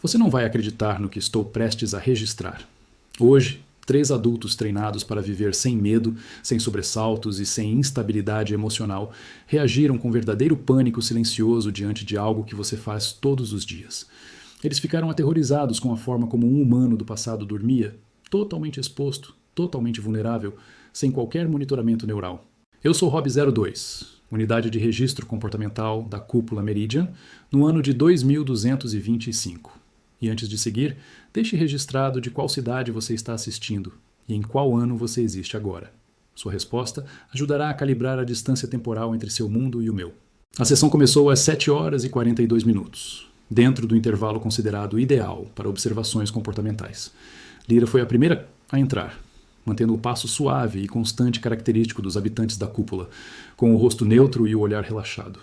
Você não vai acreditar no que estou prestes a registrar. Hoje, 3 adultos treinados para viver sem medo, sem sobressaltos e sem instabilidade emocional reagiram com verdadeiro pânico silencioso diante de algo que você faz todos os dias. Eles ficaram aterrorizados com a forma como um humano do passado dormia, totalmente exposto, totalmente vulnerável, sem qualquer monitoramento neural. Eu sou Rob 02, unidade de registro comportamental da Cúpula Meridian, no ano de 2225. E antes de seguir, deixe registrado de qual cidade você está assistindo e em qual ano você existe agora. Sua resposta ajudará a calibrar a distância temporal entre seu mundo e o meu. A sessão começou às 7 horas e 42 minutos, dentro do intervalo considerado ideal para observações comportamentais. Lyra foi a primeira a entrar, mantendo o passo suave e constante característico dos habitantes da cúpula, com o rosto neutro e o olhar relaxado.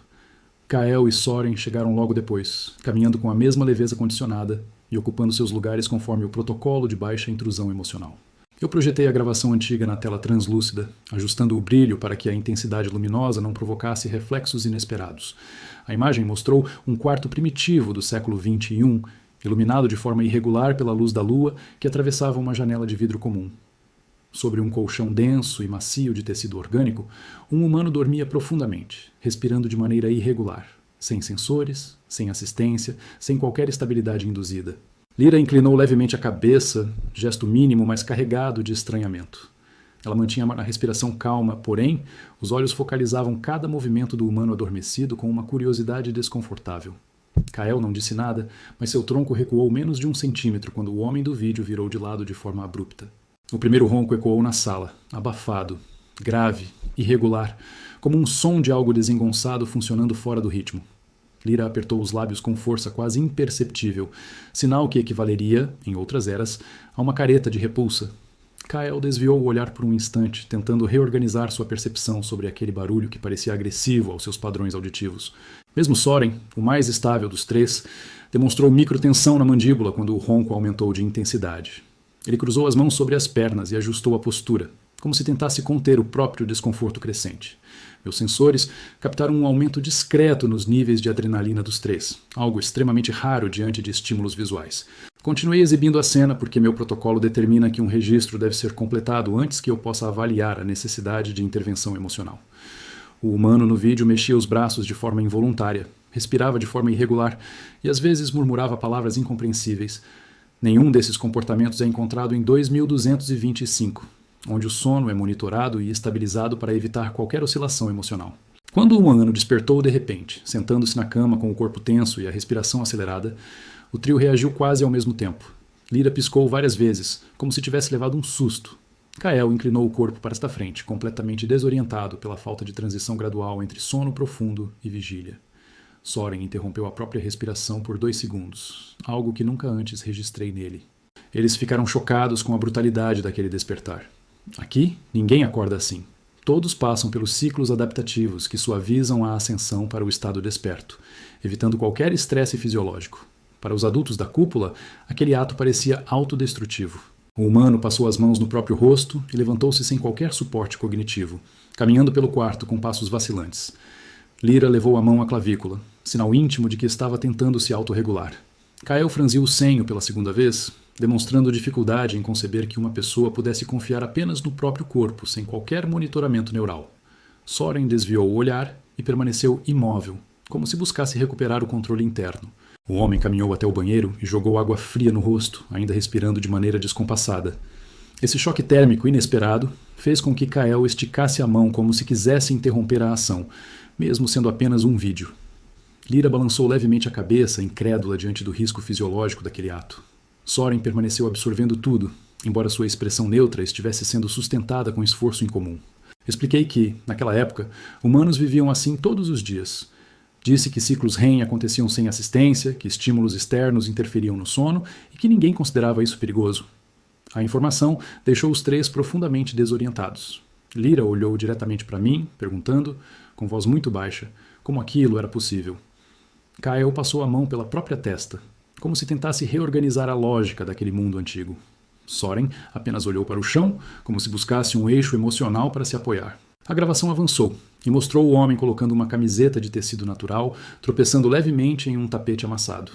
Kael e Soren chegaram logo depois, caminhando com a mesma leveza condicionada e ocupando seus lugares conforme o protocolo de baixa intrusão emocional. Eu projetei a gravação antiga na tela translúcida, ajustando o brilho para que a intensidade luminosa não provocasse reflexos inesperados. A imagem mostrou um quarto primitivo do século XXI, iluminado de forma irregular pela luz da lua que atravessava uma janela de vidro comum. Sobre um colchão denso e macio de tecido orgânico, um humano dormia profundamente, respirando de maneira irregular, sem sensores, sem assistência, sem qualquer estabilidade induzida. Lyra inclinou levemente a cabeça, gesto mínimo, mas carregado de estranhamento. Ela mantinha a respiração calma, porém, os olhos focalizavam cada movimento do humano adormecido com uma curiosidade desconfortável. Kael não disse nada, mas seu tronco recuou menos de 1 centímetro quando o homem do vídeo virou de lado de forma abrupta. O primeiro ronco ecoou na sala, abafado, grave, irregular, como um som de algo desengonçado funcionando fora do ritmo. Lyra apertou os lábios com força quase imperceptível, sinal que equivaleria, em outras eras, a uma careta de repulsa. Kael desviou o olhar por um instante, tentando reorganizar sua percepção sobre aquele barulho que parecia agressivo aos seus padrões auditivos. Mesmo Soren, o mais estável dos 3, demonstrou microtensão na mandíbula quando o ronco aumentou de intensidade. Ele cruzou as mãos sobre as pernas e ajustou a postura, como se tentasse conter o próprio desconforto crescente. Meus sensores captaram um aumento discreto nos níveis de adrenalina dos 3, algo extremamente raro diante de estímulos visuais. Continuei exibindo a cena porque meu protocolo determina que um registro deve ser completado antes que eu possa avaliar a necessidade de intervenção emocional. O humano no vídeo mexia os braços de forma involuntária, respirava de forma irregular e às vezes murmurava palavras incompreensíveis. Nenhum desses comportamentos é encontrado em 2225, onde o sono é monitorado e estabilizado para evitar qualquer oscilação emocional. Quando o humano despertou de repente, sentando-se na cama com o corpo tenso e a respiração acelerada, o trio reagiu quase ao mesmo tempo. Lyra piscou várias vezes, como se tivesse levado um susto. Kael inclinou o corpo para esta frente, completamente desorientado pela falta de transição gradual entre sono profundo e vigília. Soren interrompeu a própria respiração por 2 segundos, algo que nunca antes registrei nele. Eles ficaram chocados com a brutalidade daquele despertar. Aqui, ninguém acorda assim. Todos passam pelos ciclos adaptativos que suavizam a ascensão para o estado desperto, evitando qualquer estresse fisiológico. Para os adultos da cúpula, aquele ato parecia autodestrutivo. O humano passou as mãos no próprio rosto e levantou-se sem qualquer suporte cognitivo, caminhando pelo quarto com passos vacilantes. Lyra levou a mão à clavícula, sinal íntimo de que estava tentando se autorregular. Kael franziu o senho pela segunda vez, demonstrando dificuldade em conceber que uma pessoa pudesse confiar apenas no próprio corpo, sem qualquer monitoramento neural. Soren desviou o olhar e permaneceu imóvel, como se buscasse recuperar o controle interno. O homem caminhou até o banheiro e jogou água fria no rosto, ainda respirando de maneira descompassada. Esse choque térmico inesperado fez com que Kael esticasse a mão como se quisesse interromper a ação, mesmo sendo apenas um vídeo. Lyra balançou levemente a cabeça, incrédula diante do risco fisiológico daquele ato. Soren permaneceu absorvendo tudo, embora sua expressão neutra estivesse sendo sustentada com esforço incomum. Expliquei que, naquela época, humanos viviam assim todos os dias. Disse que ciclos REM aconteciam sem assistência, que estímulos externos interferiam no sono e que ninguém considerava isso perigoso. A informação deixou os 3 profundamente desorientados. Lyra olhou diretamente para mim, perguntando, com voz muito baixa, como aquilo era possível. Kael passou a mão pela própria testa, como se tentasse reorganizar a lógica daquele mundo antigo. Soren apenas olhou para o chão, como se buscasse um eixo emocional para se apoiar. A gravação avançou e mostrou o homem colocando uma camiseta de tecido natural, tropeçando levemente em um tapete amassado.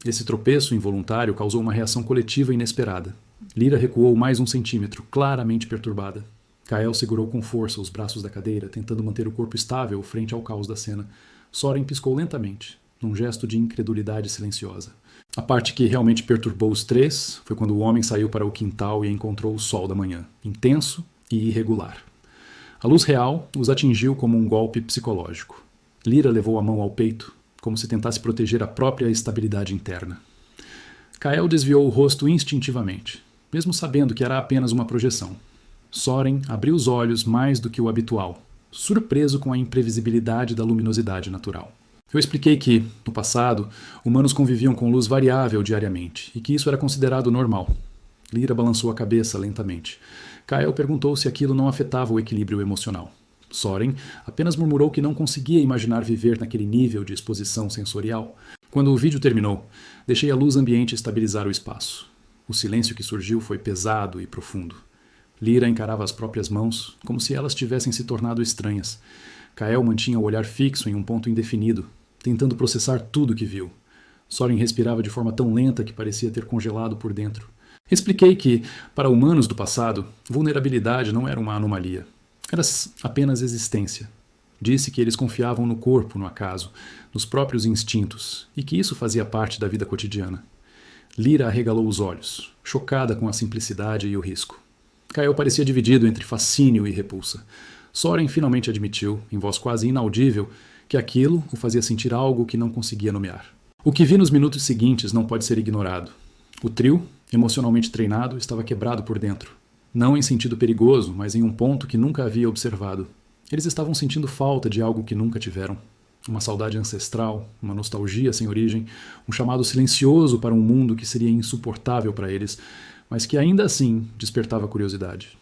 Esse tropeço involuntário causou uma reação coletiva inesperada. Lyra recuou mais 1 centímetro, claramente perturbada. Kael segurou com força os braços da cadeira, tentando manter o corpo estável frente ao caos da cena. Soren piscou lentamente, num gesto de incredulidade silenciosa. A parte que realmente perturbou os três foi quando o homem saiu para o quintal e encontrou o sol da manhã, intenso e irregular. A luz real os atingiu como um golpe psicológico. Lyra levou a mão ao peito, como se tentasse proteger a própria estabilidade interna. Kael desviou o rosto instintivamente, mesmo sabendo que era apenas uma projeção. Soren abriu os olhos mais do que o habitual, surpreso com a imprevisibilidade da luminosidade natural. Eu expliquei que, no passado, humanos conviviam com luz variável diariamente e que isso era considerado normal. Lyra balançou a cabeça lentamente. Kael perguntou se aquilo não afetava o equilíbrio emocional. Soren apenas murmurou que não conseguia imaginar viver naquele nível de exposição sensorial. Quando o vídeo terminou, deixei a luz ambiente estabilizar o espaço. O silêncio que surgiu foi pesado e profundo. Lyra encarava as próprias mãos, como se elas tivessem se tornado estranhas. Kael mantinha o olhar fixo em um ponto indefinido, tentando processar tudo o que viu. Soren respirava de forma tão lenta que parecia ter congelado por dentro. Expliquei que, para humanos do passado, vulnerabilidade não era uma anomalia. Era apenas existência. Disse que eles confiavam no corpo, no acaso, nos próprios instintos, e que isso fazia parte da vida cotidiana. Lyra arregalou os olhos, chocada com a simplicidade e o risco. Kael parecia dividido entre fascínio e repulsa. Soren finalmente admitiu, em voz quase inaudível, que aquilo o fazia sentir algo que não conseguia nomear. O que vi nos minutos seguintes não pode ser ignorado. O trio, emocionalmente treinado, estava quebrado por dentro. Não em sentido perigoso, mas em um ponto que nunca havia observado. Eles estavam sentindo falta de algo que nunca tiveram. Uma saudade ancestral, uma nostalgia sem origem, um chamado silencioso para um mundo que seria insuportável para eles, mas que ainda assim despertava curiosidade.